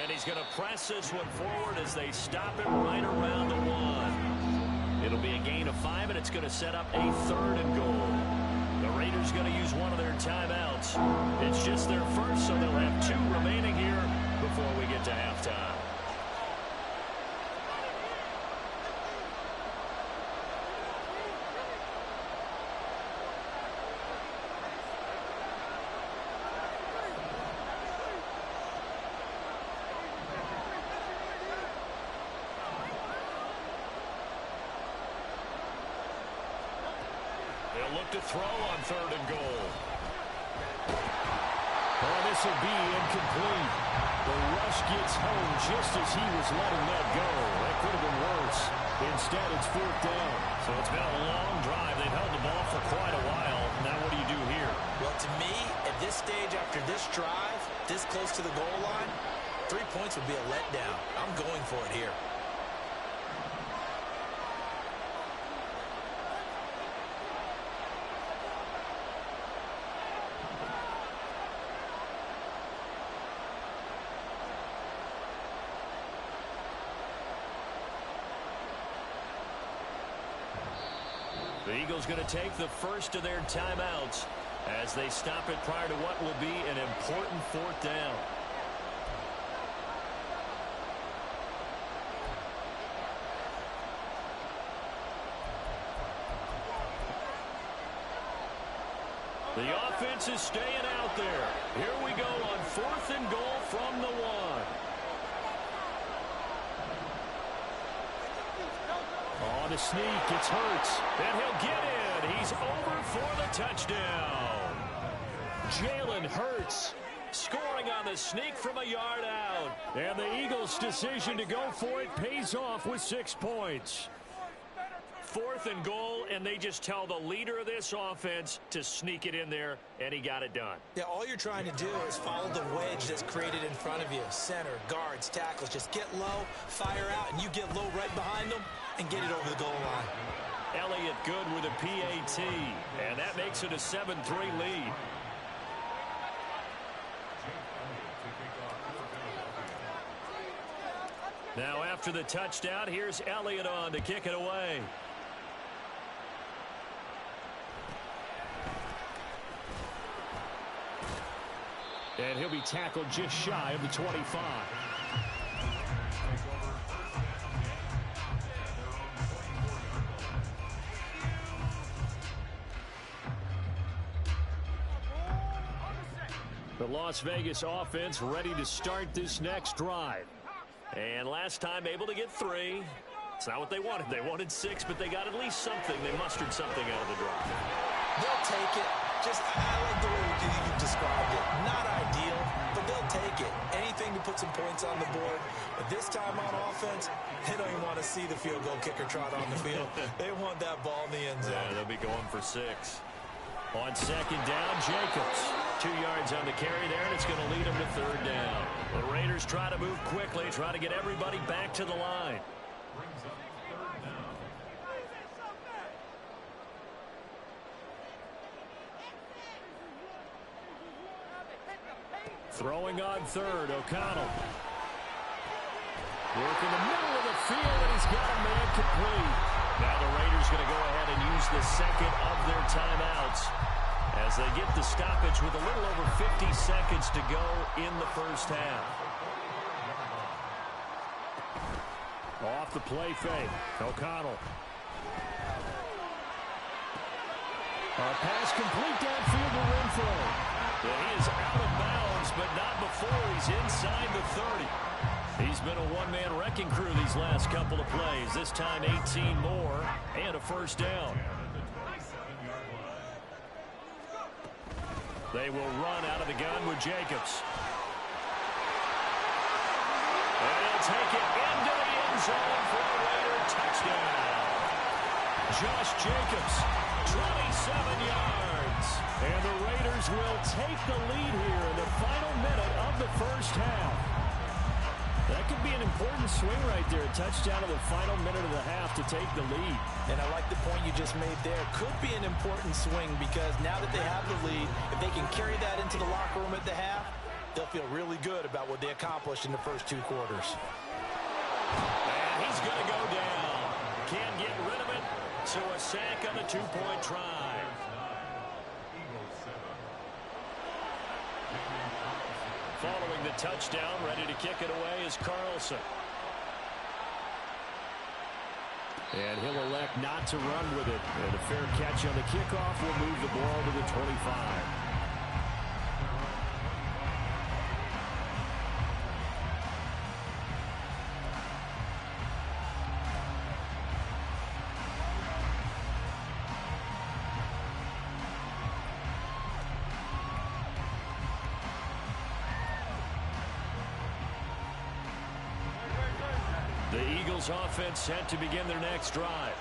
A: And he's going to press this one forward as they stop him right around the 1. It'll be a gain of 5, and it's going to set up a third and goal. The Raiders going to use one of their timeouts. It's just their first, so they'll have 2 remaining here before we get to halftime. They'll look to throw on third and goal. Oh, this will be incomplete. The rush gets home just as he was letting that go. That could have been worse. Instead, it's 4th down. So it's been a long drive. They've held the ball for quite a while. Now what do you do here?
C: Well, to me, at this stage after this drive, this close to the goal line, 3 points would be a letdown. I'm going for it here.
A: The Eagles going to take the first of their timeouts as they stop it prior to what will be an important 4th down. The offense is staying out there. Here we go on 4th and goal from the 1. On the sneak, it's Hurts, and he'll get in. He's over for the touchdown. Jalen Hurts scoring on the sneak from a yard out. And the Eagles' decision to go for it pays off with 6 points. 4th and goal, and they just tell the leader of this offense to sneak it in there, and he got it done.
C: Yeah, all you're trying to do is follow the wedge that's created in front of you. Center, guards, tackles, just get low, fire out, and you get low right behind them and get it over the goal line.
A: Elliott good with a PAT, and that makes it a 7-3 lead. Now after the touchdown, here's Elliott on to kick it away. And he'll be tackled just shy of the 25. The Las Vegas offense ready to start this next drive. And last time able to get 3. It's not what they wanted. They wanted 6, but they got at least something. They mustered something out of the drive.
C: They'll take it. Just, I like the way you described it. Not ideal, but they'll take it. Anything to put some points on the board. But this time on offense, they don't even want to see the field goal kicker trot on the field. They want that ball in the end zone.
A: Yeah, they'll be going for 6. On second down, Jacobs. 2 yards on the carry there, and it's going to lead them to third down. The Raiders try to move quickly, try to get everybody back to the line. Throwing on third, O'Connell. Work in the middle of the field, and he's got a man complete. Now the Raiders going to go ahead and use the second of their timeouts as they get the stoppage with a little over 50 seconds to go in the first half. Off the play fake, O'Connell. A pass complete downfield to Renfro. He is out of bounds, but not before he's inside the 30. He's been a one-man wrecking crew these last couple of plays. This time 18 more and a first down. They will run out of the gun with Jacobs. And he'll take it into the end zone for a Raider touchdown. Josh Jacobs, 27 yards. And the Raiders will take the lead here in the final minute of the first half. That could be an important swing right there. A touchdown in the final minute of the half to take the lead.
C: And I like the point you just made there. Could be an important swing because now that they have the lead, if they can carry that into the locker room at the half, they'll feel really good about what they accomplished in the first 2 quarters.
A: And he's going to go down. Can't get rid of it. So a sack on the 2-point try. Following the touchdown, ready to kick it away is Carlson. And he'll elect not to run with it. And a fair catch on the kickoff will move the ball to the 25. Offense set to begin their next drive.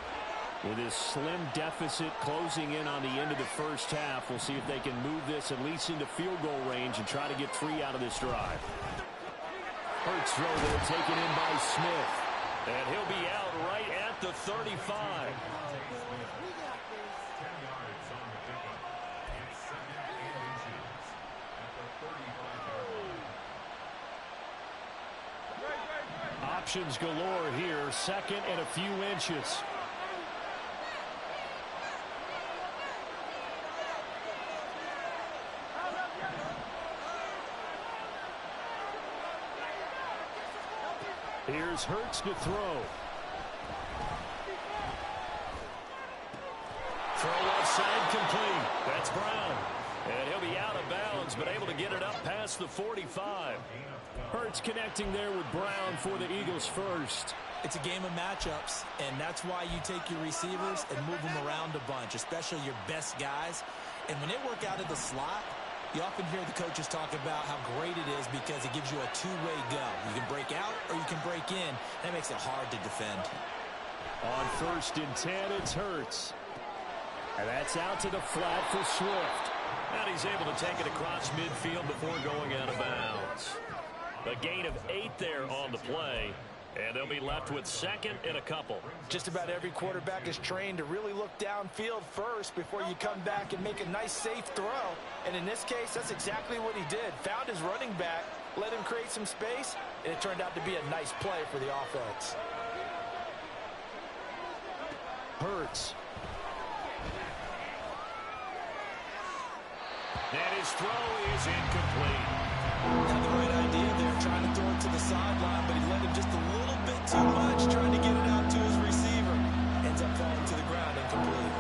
A: With this slim deficit closing in on the end of the first half, we'll see if they can move this at least into field goal range and try to get 3 out of this drive. Hurts throw there taken in by Smith. And he'll be out right at the 35. Options galore here, second and a few inches. Here's Hurts to throw. Throw left side complete. That's Brown. And he'll be out of bounds, but able to get it up past the 45. Hurts connecting there with Brown for the Eagles first.
C: It's a game of matchups, and that's why you take your receivers and move them around a bunch, especially your best guys. And when they work out of the slot, you often hear the coaches talk about how great it is because it gives you a two-way go. You can break out or you can break in. That makes it hard to defend.
A: On 1st and 10, it's Hurts. And that's out to the flat for Swift. And he's able to take it across midfield before going out of bounds. A gain of 8 there on the play. And they'll be left with second and a couple.
C: Just about every quarterback is trained to really look downfield first before you come back and make a nice, safe throw. And in this case, that's exactly what he did. Found his running back, let him create some space, and it turned out to be a nice play for the offense.
A: Hurts. And his throw is incomplete.
C: Had the right idea there, trying to throw it to the sideline, but he let him just a little bit too much, trying to get it out to his receiver. Ends up falling to the ground incomplete.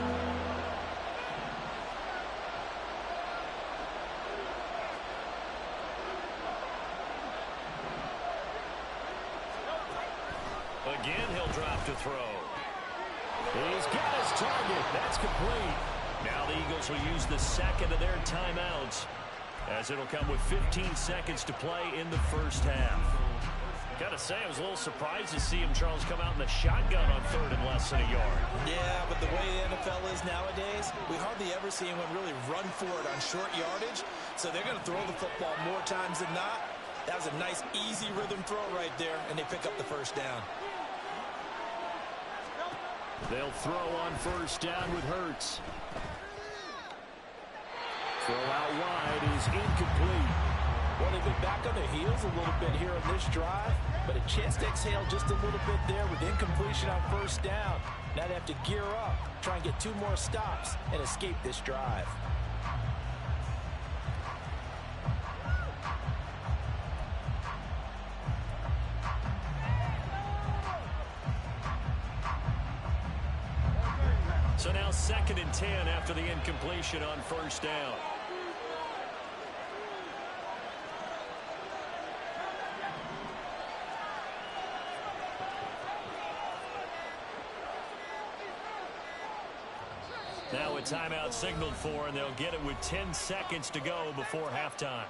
A: Again, he'll drop to throw. He's got his target. That's complete. Now the Eagles will use the second of their timeouts, as it'll come with 15 seconds to play in the first half. Gotta say, I was a little surprised to see him, Charles, come out in the shotgun on third and less than a yard.
C: Yeah, but the way the NFL is nowadays, we hardly ever see anyone really run for it on short yardage. So they're going to throw the football more times than not. That was a nice, easy rhythm throw right there, and they pick up the first down.
A: They'll throw on first down with Hurts. Throw out wide is incomplete.
C: Well, they've been back on their heels a little bit here on this drive, but a chance to exhale just a little bit there with incompletion on first down. Now they have to gear up, try and get 2 more stops, and escape this drive.
A: So now 2nd and 10 after the incompletion on first down. Now a timeout signaled for, and they'll get it with 10 seconds to go before halftime.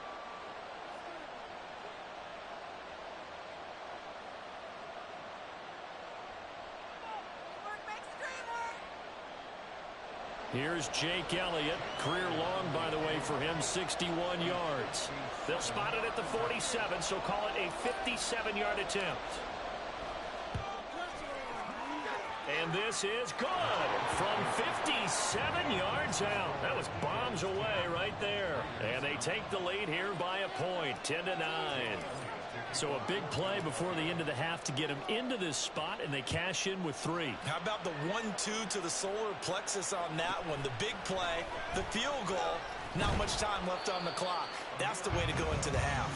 A: Here's Jake Elliott. Career long, by the way, for him, 61 yards. They'll spot it at the 47, so call it a 57-yard attempt. And this is good from 57 yards out. That was bombs away right there. And they take the lead here by a point, 10-9. So a big play before the end of the half to get them into this spot, and they cash in with 3.
C: How about the 1-2 to the solar plexus on that one? The big play, the field goal, not much time left on the clock. That's the way to go into the half.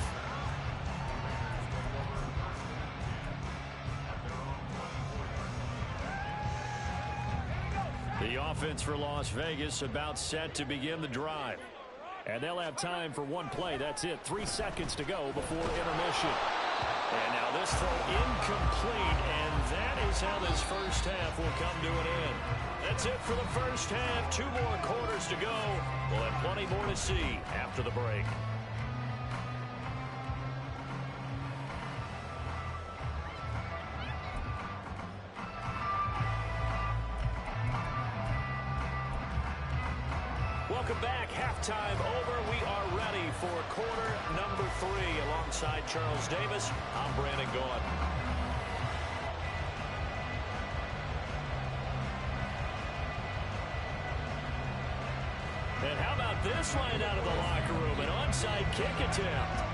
A: The offense for Las Vegas about set to begin the drive. And they'll have time for one play. That's it. 3 seconds to go before intermission. And now this throw incomplete. And that is how this first half will come to an end. That's it for the first half. 2 more quarters to go. We'll have plenty more to see after the break. Welcome back. Halftime over. We are ready for quarter number 3. Alongside Charles Davis, I'm Brandon Gaudin. And how about this right out of the locker room? An onside kick attempt.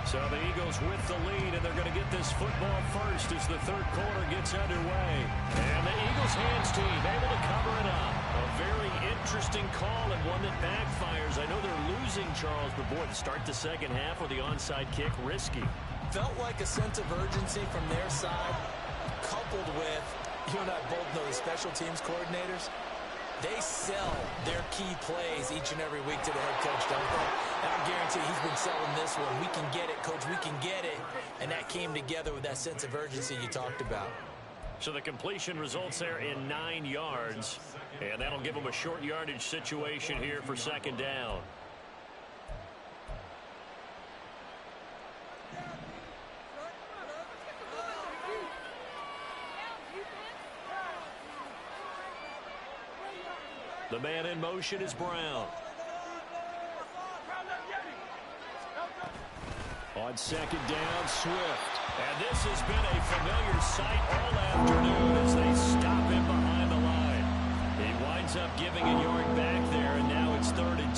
A: So the Eagles with the lead, and they're going to get this football first as the third quarter gets underway. And the Eagles hands team able to cover it up. A very interesting call and one that backfires. I know they're losing, Charles, but boy, to start the second half with the onside kick, risky.
C: Felt like a sense of urgency from their side, coupled with, you and I both know the special teams coordinators. They sell their key plays each and every week to the head coach, don't they? And I guarantee he's been selling this one. We can get it, coach, we can get it. And that came together with that sense of urgency you talked about.
A: So the completion results there in 9 yards. And that'll give them a short yardage situation here for second down. The man in motion is Brown. On second down, Swift. And this has been a familiar sight all afternoon as they stop him behind the line. He winds up giving a yard back there, and now it's 3rd and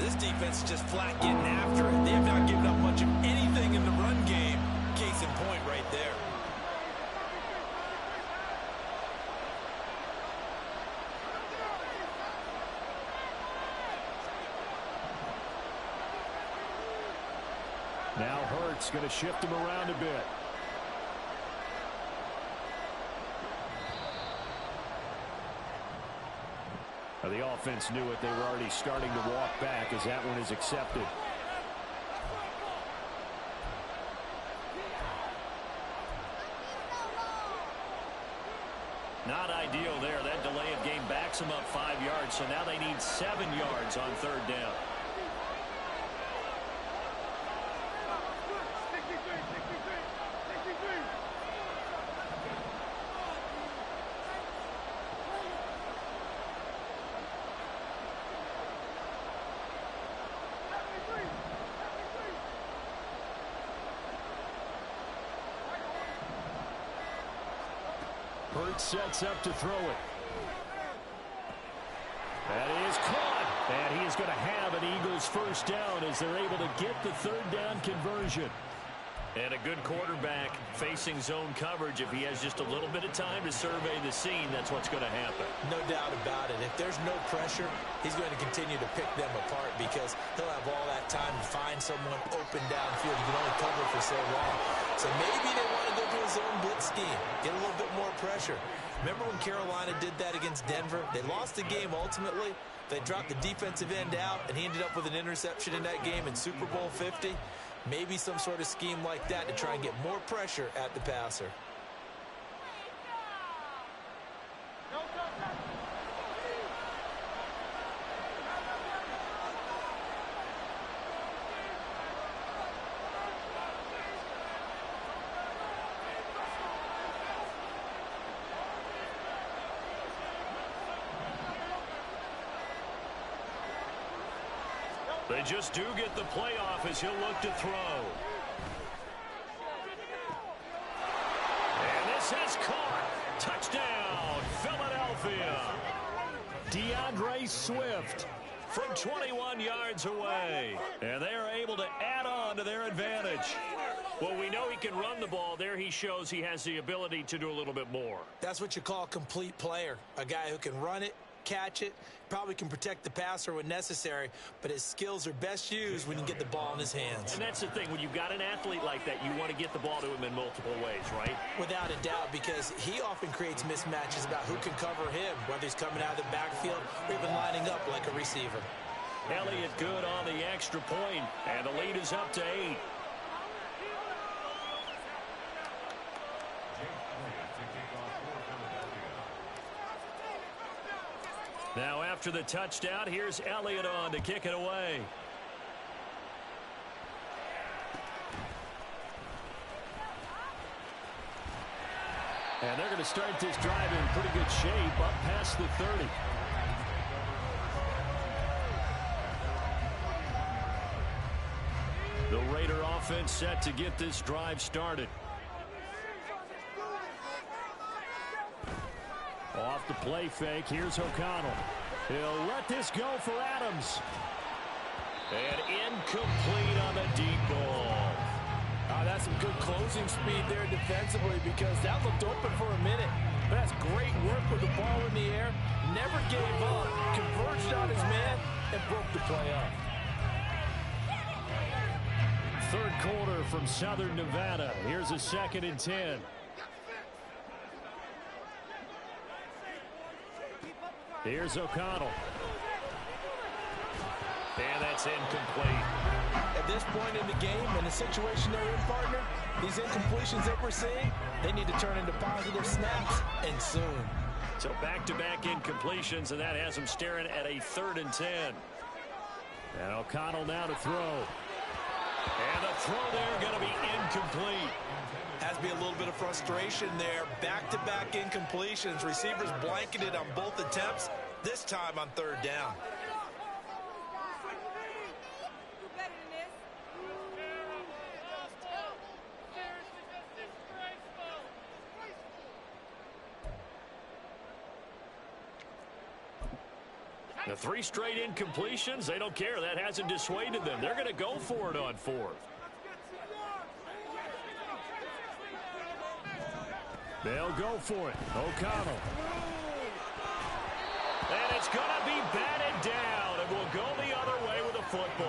A: 2.
C: This defense is just flat getting after it. They have not given up much of anything in the run game. Case in point right there.
A: Now Hurts going to shift him around a bit. Now the offense knew it. They were already starting to walk back as that one is accepted.
D: picks them up 5 yards, so now they need 7 yards on third down. Hurts sets up to throw it. That is caught. And he is going to have an Eagles first down as they're able to get the third down conversion. And a good quarterback facing zone coverage. If he has just a little bit of time to survey the scene, that's what's going to happen.
C: No doubt about it. If there's no pressure, he's going to continue to pick them apart because he'll have all that time to find someone open downfield. He can only cover for so long. So maybe they want to go to a zone blitz scheme, get a little bit more pressure. Remember when Carolina did that against Denver? They lost the game ultimately. They dropped the defensive end out, and he ended up with an interception in that game in Super Bowl 50. Maybe some sort of scheme like that to try and get more pressure at the passer.
A: They just do get the playoff as he'll look to throw. And this has caught. Touchdown, Philadelphia. DeAndre Swift from 21 yards away. And they are able to add on to their advantage.
D: Well, we know he can run the ball. There he shows he has the ability to do a little bit more.
C: That's what you call a complete player. A guy who can run it, catch it, probably can protect the passer when necessary, but his skills are best used when you get the ball in his hands.
D: And that's the thing. When you've got an athlete like that, you want to get the ball to him in multiple ways, right?
C: Without a doubt, because he often creates mismatches about who can cover him, whether he's coming out of the backfield or even lining up like a receiver.
D: Elliott good on the extra point, and the lead is up to 8. Now after the touchdown, here's Elliott on to kick it away. And they're going to start this drive in pretty good shape up past the 30. The Raider offense set to get this drive started. Off the play fake, here's O'Connell. He'll let this go for Adams. And incomplete on the deep ball.
C: That's some good closing speed there defensively because that looked open for a minute. But that's great work with the ball in the air. Never gave up, converged on his man, and broke the play up.
D: Third quarter from Southern Nevada. Here's a 2nd and 10. Here's O'Connell. And that's incomplete.
C: At this point in the game, in the situation they're in, partner, these incompletions that we're seeing, they need to turn into positive snaps, and soon.
D: So back-to-back incompletions, and that has them staring at a 3rd and 10. And O'Connell now to throw. And the throw there going to be incomplete.
C: Has to be a little bit of frustration there. Back-to-back incompletions. Receivers blanketed on both attempts, this time on 3rd down.
D: The 3 straight incompletions, they don't care. That hasn't dissuaded them. They're going to go for it on 4th. They'll go for it. O'Connell. And it's going to be batted down, and we'll go the other way with a football.